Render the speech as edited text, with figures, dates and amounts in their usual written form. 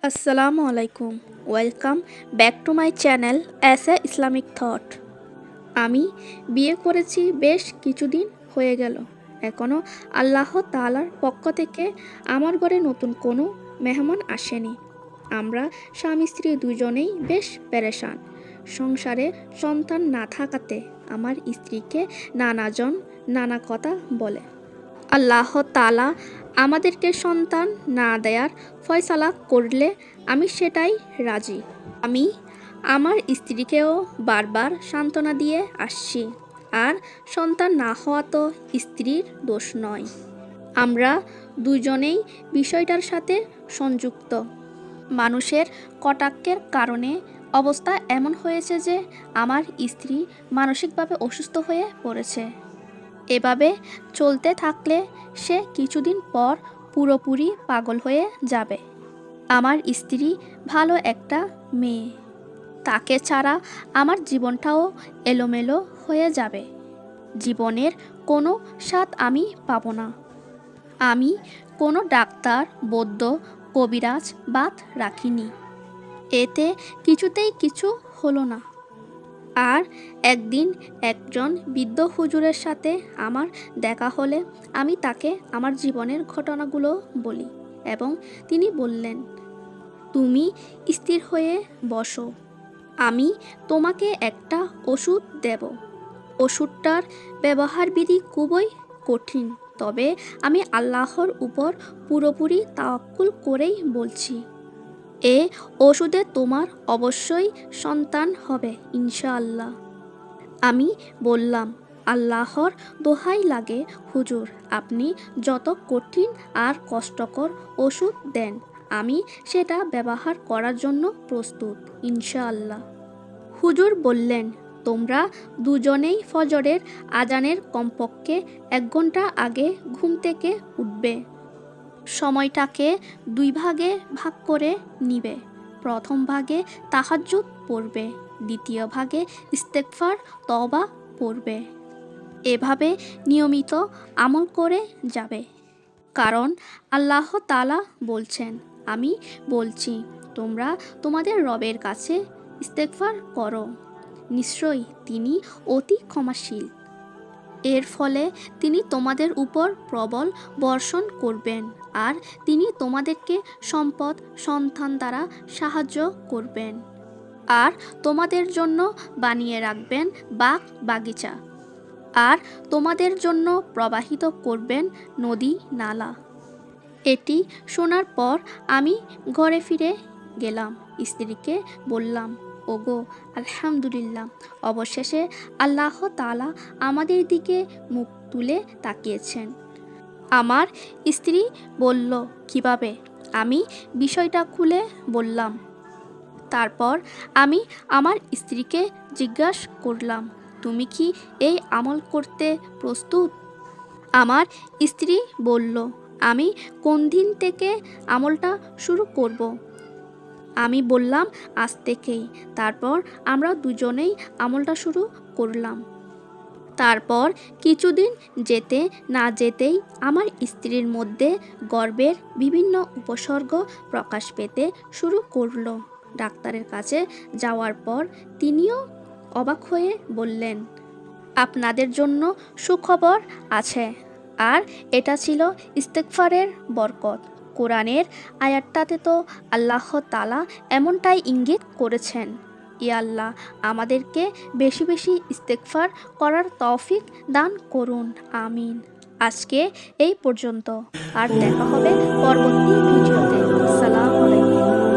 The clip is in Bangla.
আসসালামু আলাইকুম। Welcome back to my channel as a Islamic thought. আমি বিয়ে করেছি বেশ কিছুদিন হয়ে গেল। এখনও আল্লাহ তাআলার পক্ষ থেকে আমার ঘরে নতুন কোনো মেহমান আসেনি। আমরা স্বামী স্ত্রী দুজনেই বেশ পেরেশান। সংসারে সন্তান না থাকাতে আমার স্ত্রীকে নানাজন নানা কথা বলে। আল্লাহ তাআলা আমাদেরকে সন্তান না দেয়ার ফয়সালা করলে আমি সেটাই রাজি। আমি আমার স্ত্রীকেও বারবার সান্ত্বনা দিয়ে আসছি, আর সন্তান না হওয়া তো স্ত্রীর দোষ নয়। আমরা দুজনেই বিষয়টার সাথে সংযুক্ত। মানুষের কটাক্ষের কারণে অবস্থা এমন হয়েছে যে আমার স্ত্রী মানসিকভাবে অসুস্থ হয়ে পড়েছে। এভাবে চলতে থাকলে সে কিছুদিন পর পুরোপুরি পাগল হয়ে যাবে। আমার স্ত্রী ভালো একটা মেয়ে, তাকে ছাড়া আমার জীবনটাও এলোমেলো হয়ে যাবে। জীবনের কোনো স্বাদ আমি পাব না। আমি কোনো ডাক্তার, বৈদ্য, কবিরাজ বাদ রাখিনি। এতে কিছুতেই কিছু হলো না। আর একদিন একজন বৃদ্ধ হুজুরের সাথে আমার দেখা হলে আমি তাকে আমার জীবনের ঘটনাগুলো বলি এবং তিনি বললেন, তুমি স্থির হয়ে বসো, আমি তোমাকে একটা ওষুধ দেব। ওষুধটার ব্যবহারবিধি খুবই কঠিন, তবে আমি আল্লাহর উপর পুরোপুরি তাওয়াক্কুল করেই বলছি। এ ওষুধে তোমার অবশ্যই সন্তান হবে ইনশাআল্লাহ। আমি বললাম, আল্লাহর দোহাই লাগে হুজুর, আপনি যত কঠিন আর কষ্টকর ওষুধ দেন আমি সেটা ব্যবহার করার জন্য প্রস্তুত ইনশাআল্লাহ। হুজুর বললেন, তোমরা দুজনেই ফজরের আজানের কমপক্ষে 1 ঘন্টা আগে ঘুম থেকে উঠবে। সময়টাকে 2 ভাগে ভাগ করে নিবে। প্রথম ভাগে তাহাজ্জুদ পড়বে, দ্বিতীয় ভাগে ইস্তেগফার তওবা পড়বে। এভাবে নিয়মিত আমল করে যাবে। কারণ আল্লাহ তাআলা বলছেন, আমি বলছি তোমরা তোমাদের রবের কাছে ইস্তেগফার করো, নিশ্চয়ই তিনি অতি ক্ষমাশীল। এর ফলে তিনি তোমাদের উপর প্রবল বর্ষণ করবেন, আর তিনি তোমাদেরকে সম্পদ সন্তান দ্বারা সাহায্য করবেন, আর তোমাদের জন্য বানিয়ে রাখবেন বাগ বাগিচা, আর তোমাদের জন্য প্রবাহিত করবেন নদী নালা। এটি শোনার পর আমি ঘরে ফিরে গেলাম। স্ত্রীকে বললাম, ওগো আলহামদুলিল্লাহ, অবশেষে আল্লাহ তাআলা আমাদের দিকে মুখ তুলে তাকিয়েছেন। আমার স্ত্রী বলল, কিভাবে? আমি বিষয়টা খুলে বললাম। তারপর আমি আমার স্ত্রীকে জিজ্ঞাসা করলাম, তুমি কি এই আমল করতে প্রস্তুত? আমার স্ত্রী বলল, আমি কোন দিন থেকে আমলটা শুরু করব? আমি বললাম, আজ থেকেই। তারপর আমরা দুজনেই আমলটা শুরু করলাম। তারপর কিছুদিন যেতে না যেতেই আমার স্ত্রীর মধ্যে গর্ভের বিভিন্ন উপসর্গ প্রকাশ পেতে শুরু করলো। ডাক্তারের কাছে যাওয়ার পর তিনিও অবাক হয়ে বললেন, আপনাদের জন্য সুখবর আছে। আর এটা ছিল ইস্তেগফারের বরকত। কোরআনের আয়াতটাতে তো আল্লাহ তাআলা এমনটাই ইঙ্গিত করেছেন। ইয়া আল্লাহ, আমাদেরকে বেশি বেশি ইস্তেগফার করার তৌফিক দান করুন, আমিন। আজকে এই পর্যন্ত, আর দেখা হবে পরবর্তী ভিডিওতে। আসসালামু আলাইকুম।